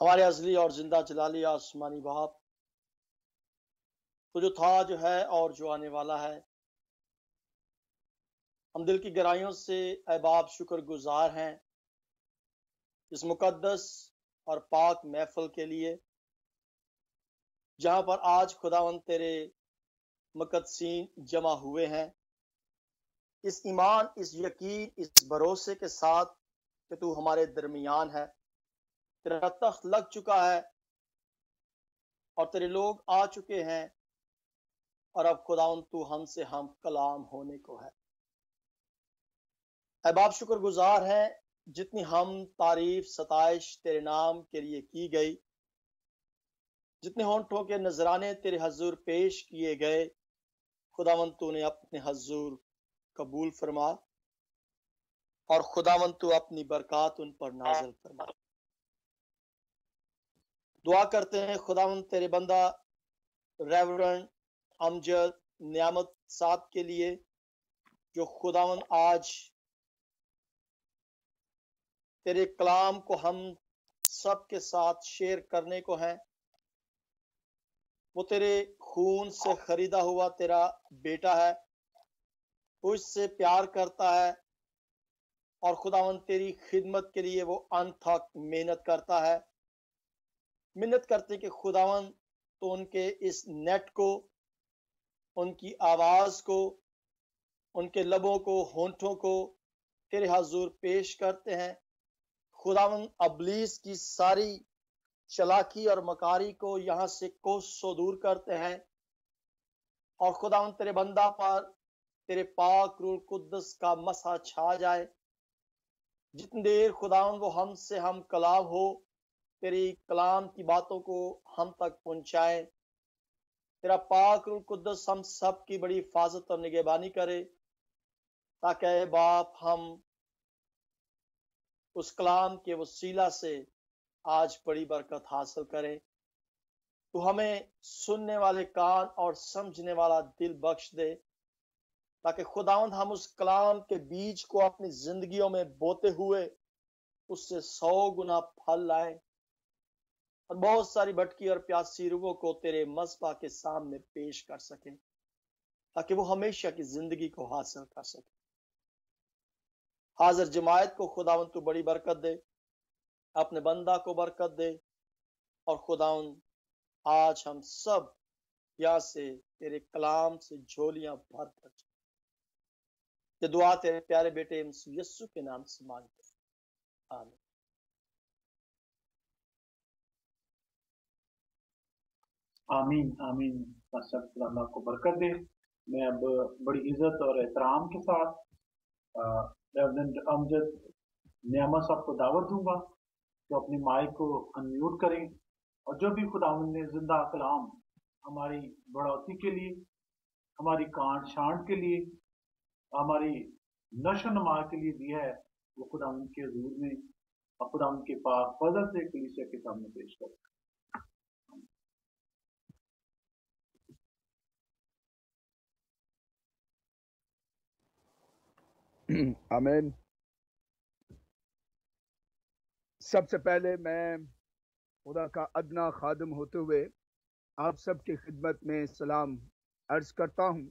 ہمارے ازلی اور زندہ جلالی آسمانی باپ، تو جو تھا، جو ہے اور جو آنے والا ہے، ہم دل کی گہرائیوں سے اے باپ شکر گزار ہیں اس مقدس اور پاک محفل کے لیے، جہاں پر آج خداوند تیرے مقدسین جمع ہوئے ہیں، اس ایمان، اس یقین، اس بھروسے کے ساتھ کہ تو ہمارے درمیان ہے، تیرا تخت لگ چکا ہے اور تیرے لوگ آ چکے ہیں، اور اب خداوند تو ہم سے ہم کلام ہونے کو ہے۔ اے باپ شکر گزار ہیں جتنی ہم تعریف ستائش تیرے نام کے لیے کی گئی، جتنے ہونٹوں کے نذرانے تیرے حضور پیش کیے گئے، خداوند تو نے اپنے حضور قبول فرما، اور خداوند تو اپنی برکات ان پر نازل فرما۔ دعا کرتے ہیں خداوند تیرے بندہ ریورنڈ امجد نعمت صاحب کے لیے، جو خداوند آج تیرے کلام کو ہم سب کے ساتھ شیئر کرنے کو ہیں۔ وہ تیرے خون سے خریدا ہوا تیرا بیٹا ہے، وہ اس سے پیار کرتا ہے، اور خداوند تیری خدمت کے لیے وہ انتھک محنت کرتا ہے۔ محنت کرتے کہ خداوند تو ان کے اس نیٹ کو، ان کی آواز کو، ان کے لبوں کو، ہونٹوں کو تیرے حضور پیش کرتے ہیں۔ خداوند ابلیس کی ساری چلاکی اور مکاری کو یہاں سے کوسوں دور کرتے ہیں، اور خداوند تیرے بندہ پر تیرے پاک روح القدس کا مسح چھا جائے۔ جتنی دیر خداوند وہ ہم سے ہم کلام ہو، تیری کلام کی باتوں کو ہم تک پہنچائے۔ تیرا پاک روح القدس ہم سب کی بڑی حفاظت اور نگہبانی کرے، تاکہ اے باپ ہم اس کلام کے وسیلہ سے آج بڑی برکت حاصل کریں۔ تو ہمیں سننے والے کان اور سمجھنے والا دل بخش دے، تاکہ خداوند ہم اس کلام کے بیج کو اپنی زندگیوں میں بوتے ہوئے اس سے 100 گنا پھل لائیں، اور بہت ساری بھٹکی اور پیاسی روحوں کو تیرے مذبح کے سامنے پیش کر سکیں، تاکہ وہ ہمیشہ کی زندگی کو حاصل کر سکیں۔ حاضر جماعت کو خداوند تو بڑی برکت دے، اپنے بندہ کو برکت دے، اور خداوند آج ہم سب یہاں سے تیرے کلام سے جھولیاں بھر کر جائیں۔ یہ دعا تیرے پیارے بیٹے مسیح یسوع کے نام سے مانگتے ہیں، آمین۔ آمین آمین۔ خدا اللہ کو برکت دے۔ میں اب بڑی عزت اور احترام کے ساتھ ریورنڈ امجد نعمت صاحب کو دعوت دوں گا تو اپنی مائک کو انمیوٹ کریں، اور جو بھی خداوند نے زندہ کلام ہماری بڑھوتی کے لیے، ہماری کانٹ چھانٹ کے لیے، ہماری نشو و نما کے لیے دیا ہے، وہ خداوند کے حضور میں اور خداوند کے پاک فضل سے کلیسیا کے سامنے پیش کریں۔ آمین۔ سب سے پہلے میں خدا کا ادنا خادم ہوتے ہوئے آپ سب کی خدمت میں سلام عرض کرتا ہوں،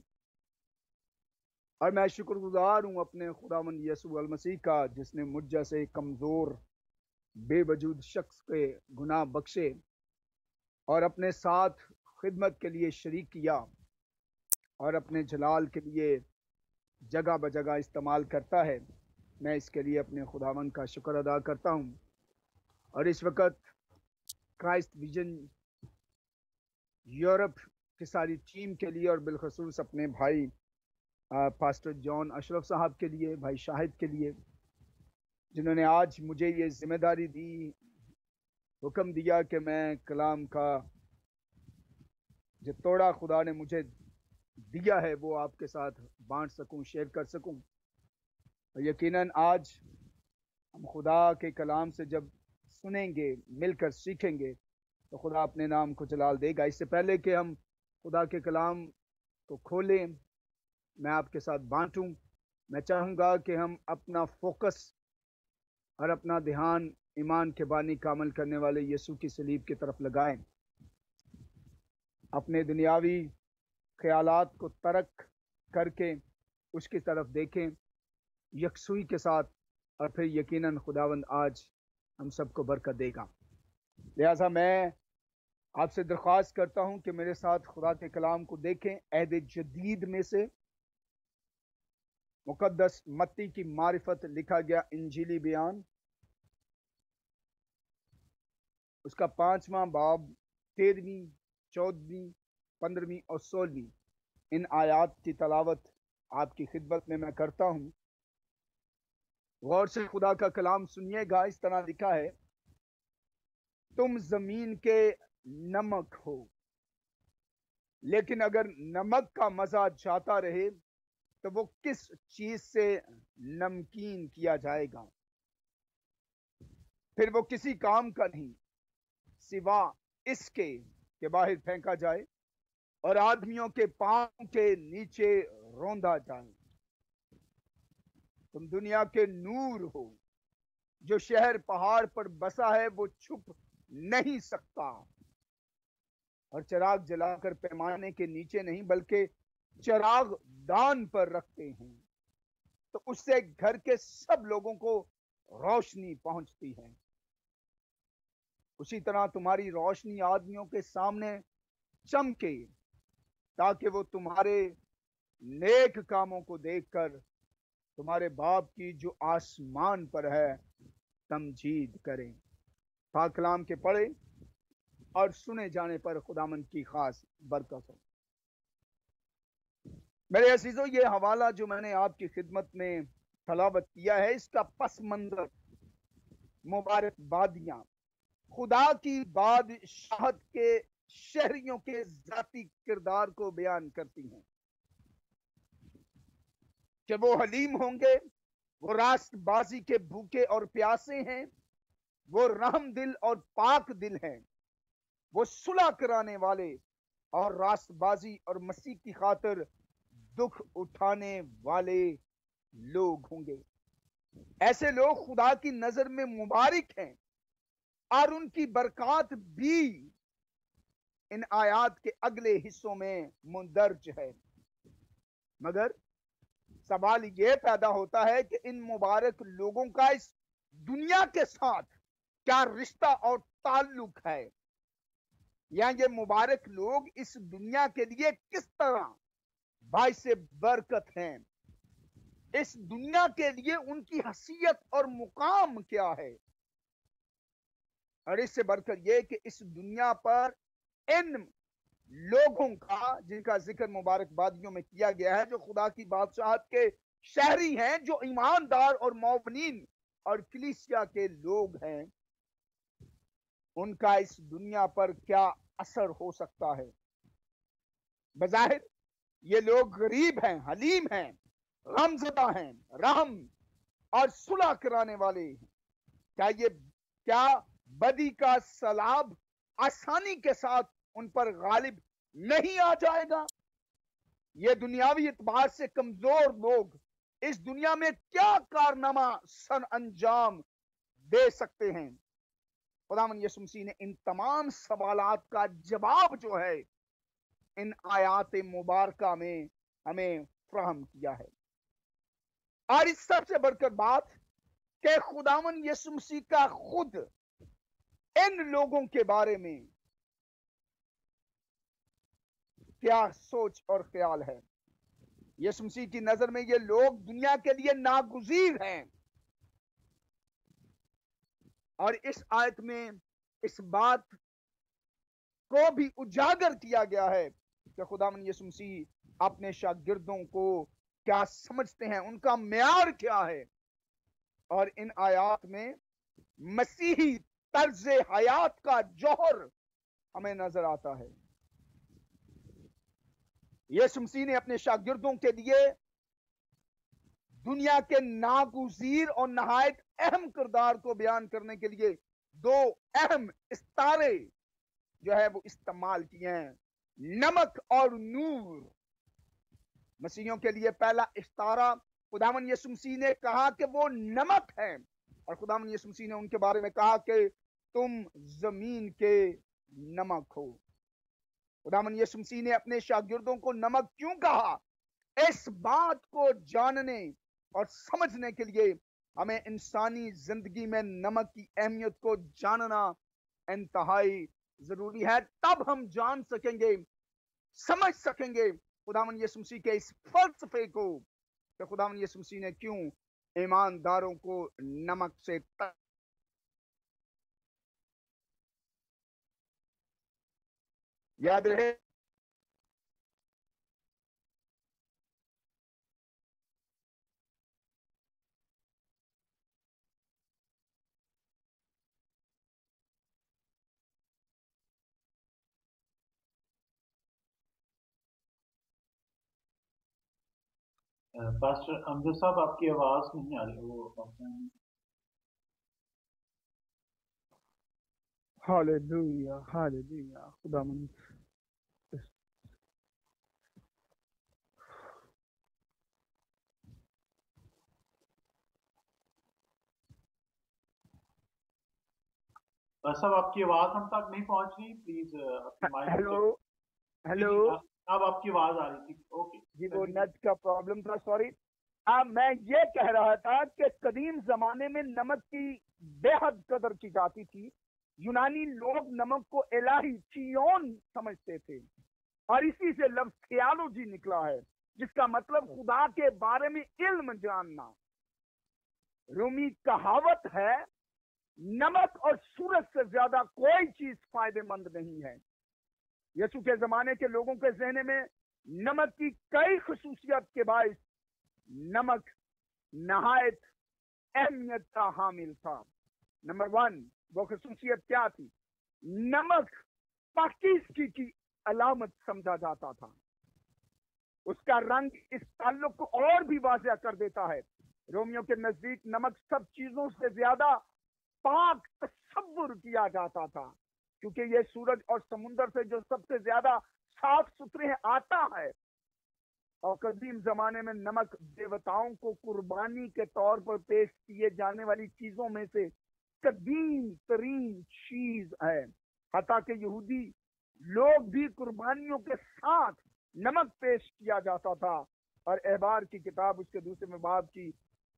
اور میں شکر گزار ہوں اپنے خداوند یسوع المسیح کا، جس نے مجھ جیسے کمزور بے وجود شخص کے گناہ بخشے اور اپنے ساتھ خدمت کے لیے شریک کیا، اور اپنے جلال کے لیے جگہ بجگہ استعمال کرتا ہے۔ میں اس کے لیے اپنے خداوند کا شکر ادا کرتا ہوں، اور اس وقت کرائسٹ ویژن یورپ کی ساری ٹیم کے لیے، اور بالخصوص اپنے بھائی پاسٹر جان اشرف صاحب کے لیے، بھائی شاہد کے لیے، جنہوں نے آج مجھے یہ ذمہ داری دی، حکم دیا کہ میں کلام کا جو توڑا خدا نے مجھے دیا ہے وہ آپ کے ساتھ بانٹ سکوں، شیئر کر سکوں۔ اور یقیناً آج ہم خدا کے کلام سے جب سنیں گے، مل کر سیکھیں گے، تو خدا اپنے نام کو جلال دے گا۔ اس سے پہلے کہ ہم خدا کے کلام کو کھولیں، میں آپ کے ساتھ بانٹوں، میں چاہوں گا کہ ہم اپنا فوکس اور اپنا دھیان ایمان کے بانی کا عمل کرنے والے یسوع کی صلیب کی طرف لگائیں، اپنے دنیاوی خیالات کو ترک کر کے اس کی طرف دیکھیں یکسوئی کے ساتھ، اور پھر یقیناً خداوند آج ہم سب کو برکت دے گا۔ لہٰذا میں آپ سے درخواست کرتا ہوں کہ میرے ساتھ خدا کے کلام کو دیکھیں۔ عہد جدید میں سے مقدس متی کی معرفت لکھا گیا انجیلی بیان، اس کا 5واں باب 13ویں 14ویں 15ویں اور 16ویں ان آیات کی تلاوت آپ کی خدمت میں کرتا ہوں۔ غور سے خدا کا کلام سنیے گا۔ اس طرح لکھا ہے، تم زمین کے نمک ہو، لیکن اگر نمک کا مزہ جاتا رہے تو وہ کس چیز سے نمکین کیا جائے گا؟ پھر وہ کسی کام کا نہیں سوا اس کے کہ باہر پھینکا جائے اور آدمیوں کے پاؤں کے نیچے روندا جائے۔ تم دنیا کے نور ہو، جو شہر پہاڑ پر بسا ہے وہ چھپ نہیں سکتا، اور چراغ جلا کر پیمانے کے نیچے نہیں بلکہ چراغ دان پر رکھتے ہیں، تو اس سے گھر کے سب لوگوں کو روشنی پہنچتی ہے۔ اسی طرح تمہاری روشنی آدمیوں کے سامنے چمکے، تاکہ وہ تمہارے نیک کاموں کو دیکھ کر تمہارے باپ کی جو آسمان پر ہے تمجید کریں۔ پاک کلام کے پڑھے اور سنے جانے پر خداوند کی خاص برکت ہو۔ میرے عزیزو، یہ حوالہ جو میں نے آپ کی خدمت میں تلاوت کیا ہے، اس کا پس منظر مبارک بادیاں خدا کی بادشاہت کے شہریوں کے ذاتی کردار کو بیان کرتی ہیں، کہ وہ حلیم ہوں گے، وہ راست بازی کے بھوکے اور پیاسے ہیں، وہ رحم دل اور پاک دل ہیں، وہ صلح کرانے والے اور راست بازی اور مسیح کی خاطر دکھ اٹھانے والے لوگ ہوں گے۔ ایسے لوگ خدا کی نظر میں مبارک ہیں، اور ان کی برکات بھی ان آیات کے اگلے حصوں میں مندرج ہے۔ مگر سوال یہ پیدا ہوتا ہے کہ ان مبارک لوگوں کا اس دنیا کے ساتھ کیا رشتہ اور تعلق ہے، یا یہ مبارک لوگ اس دنیا کے لیے کس طرح باعث برکت ہیں، اس دنیا کے لیے ان کی حیثیت اور مقام کیا ہے، اور اس سے بڑھ کر یہ کہ اس دنیا پر ان لوگوں کا جن کا ذکر مبارک بادیوں میں کیا گیا ہے، جو خدا کی بادشاہت کے شہری ہیں، جو ایماندار اور مومنین اور کلیسیا کے لوگ ہیں، ان کا اس دنیا پر کیا اثر ہو سکتا ہے۔ بظاہر یہ لوگ غریب ہیں، حلیم ہیں، غمزدہ ہیں، رحم اور صلح کرانے والے ہیں۔ کیا بدی کا سلاب آسانی کے ساتھ ان پر غالب نہیں آ جائے گا؟ یہ دنیاوی اعتبار سے کمزور لوگ اس دنیا میں کیا کارنامہ سر انجام دے سکتے ہیں؟ خداوند یسوع مسیح نے ان تمام سوالات کا جواب جو ہے ان آیات مبارکہ میں ہمیں فراہم کیا ہے۔ اور اس سب سے بڑھ کر بات کہ خداوند یسوع مسیح کا خود ان لوگوں کے بارے میں کیا سوچ اور خیال ہے۔ یسوع مسیح کی نظر میں یہ لوگ دنیا کے لیے ناگزیر ہیں، اور اس آیت میں اس بات کو بھی اجاگر کیا گیا ہے کہ خداوند یسوع مسیح اپنے شاگردوں کو کیا سمجھتے ہیں، ان کا معیار کیا ہے، اور ان آیات میں مسیحی طرز حیات کا جوہر ہمیں نظر آتا ہے۔ یسوع مسیح نے اپنے شاگردوں کے لیے دنیا کے ناگزیر اور نہایت اہم کردار کو بیان کرنے کے لیے دو اہم استعارے جو ہے وہ استعمال کیے ہیں، نمک اور نور۔ مسیحیوں کے لیے پہلا استعارہ خداوند یسوع مسیح نے کہا کہ وہ نمک ہیں، اور خداوند یسوع مسیح نے ان کے بارے میں کہا کہ تم زمین کے نمک ہو۔ خداوند یسوع مسیح نے اپنے شاگردوں کو نمک کیوں کہا؟ اس بات کو جاننے اور سمجھنے کے لیے ہمیں انسانی زندگی میں نمک کی اہمیت کو جاننا انتہائی ضروری ہے۔ تب ہم جان سکیں گے، سمجھ سکیں گے خداوند یسوع مسیح کے اس فلسفے کو کہ خداوند یسوع مسیح نے کیوں ایمانداروں کو نمک سے یاد رہے۔ پاسٹر امجد صاحب آپ کی آواز نہیں آ رہی، وہ ہاللویا ہاللویا خداوند صاحب آپ کی آواز ہم تک نہیں پہنچ رہی، پلیز ہیلو ہیلو اب آپ کی آواز آ رہی تھی، اوکے جی وہ نیٹ کا پرابلم تھا، سوری۔ میں یہ کہہ رہا تھا کہ قدیم زمانے میں نمک کی بے حد قدر کی جاتی تھی۔ یونانی لوگ نمک کو الہی چیون سمجھتے تھے اور اسی سے لفظ تھیالوجی نکلا ہے، جس کا مطلب خدا کے بارے میں علم جاننا۔ رومی کہاوت ہے نمک اور سورج سے زیادہ کوئی چیز فائدے مند نہیں ہے۔ یسوع کے زمانے کے لوگوں کے ذہن میں نمک کی کئی خصوصیت کے باعث نمک نہایت اہمیت کا حامل تھا۔ نمبر 1 وہ خصوصیت کیا تھی؟ نمک پاکیزگی کی علامت سمجھا جاتا تھا۔ اس کا رنگ اس تعلق کو اور بھی واضح کر دیتا ہے۔ رومیوں کے نزدیک نمک سب چیزوں سے زیادہ پاک تصور کیا جاتا تھا، کیونکہ یہ سورج اور سمندر سے جو سب سے زیادہ صاف ستھرے آتا ہے۔ اور قدیم زمانے میں نمک دیوتاؤں کو قربانی کے طور پر پیش کیے جانے والی چیزوں میں سے قدیم ترین چیز ہے۔ حتیٰ کہ یہودی لوگ بھی قربانیوں کے ساتھ نمک پیش کیا جاتا تھا، اور احبار کی کتاب اس کے دوسرے باب کی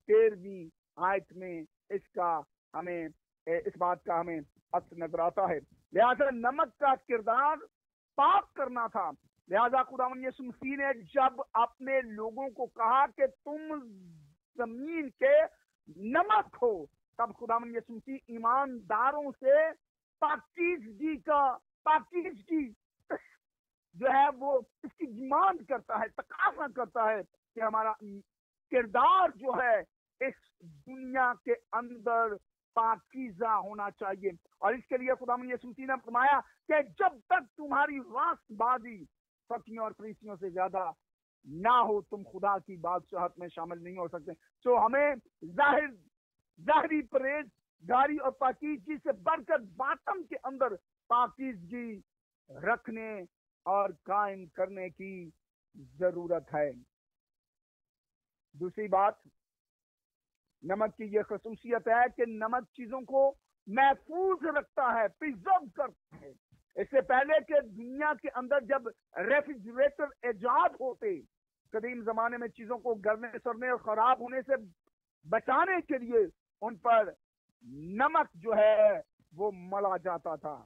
13ویں آیت میں اس بات کا ہمیں عکس نظر آتا ہے۔ لہذا نمک کا کردار پاک کرنا تھا۔ لہذا خداوند یسوع مسیح نے جب اپنے لوگوں کو کہا کہ تم زمین کے نمک ہو، تب خداوند یسوع مسیح ایمانداروں سے پاکیزگی جو ہے وہ اس کی ڈیمانڈ کرتا ہے، تقاضا کرتا ہے کہ ہمارا کردار جو ہے اس دنیا کے اندر پاکیزہ ہونا چاہیے۔ اور اس کے لیے خداوند یسوع مسیح نے فرمایا کہ جب تک تمہاری راست بازی فقیوں اور فریسیوں سے زیادہ نہ ہو، تم خدا کی بادشاہت میں شامل نہیں ہو سکتے۔ سو ہمیں ظاہری پرہیزگاری اور پاکیزگی سے بڑھ کر باطن کے اندر پاکیزگی رکھنے اور قائم کرنے کی ضرورت ہے۔ دوسری بات، نمک کی یہ خصوصیت ہے کہ نمک چیزوں کو محفوظ رکھتا ہے، پرزرو کرتا ہے۔ اس سے پہلے کہ دنیا کے اندر جب ریفریجریٹر ایجاد ہوتے، قدیم زمانے میں چیزوں کو گلنے سڑنے اور خراب ہونے سے بچانے کے لیے ان پر نمک جو ہے وہ ملا جاتا تھا۔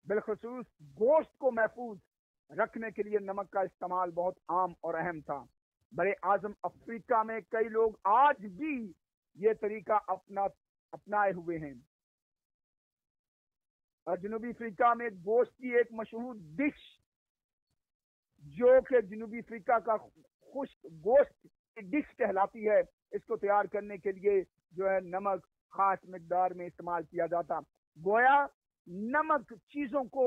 بالخصوص گوشت کو محفوظ رکھنے کے لیے نمک کا استعمال بہت عام اور اہم تھا۔ بڑے اعظم افریقہ میں کئی لوگ آج بھی یہ طریقہ اپنائے ہوئے ہیں۔ اور جنوبی افریقہ میں گوشت کی ایک مشہور ڈش جو کہ جنوبی افریقہ کا خشک گوشت کی ڈش کہلاتی ہے، اس کو تیار کرنے کے لیے جو ہے نمک خاص مقدار میں استعمال کیا جاتا۔ گویا نمک چیزوں کو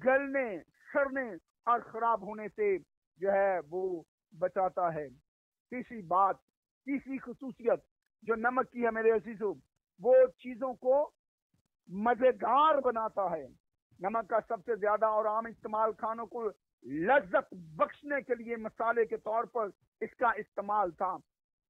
گلنے، سڑنے اور خراب ہونے سے جو ہے وہ بچاتا ہے۔ تیسری خصوصیت جو نمک کی ہے میرے عزیزو، وہ چیزوں کو مزیدار بناتا ہے۔ نمک کا سب سے زیادہ اور عام استعمال کھانوں کو لذت بخشنے کے لیے مسالے کے طور پر اس کا استعمال تھا۔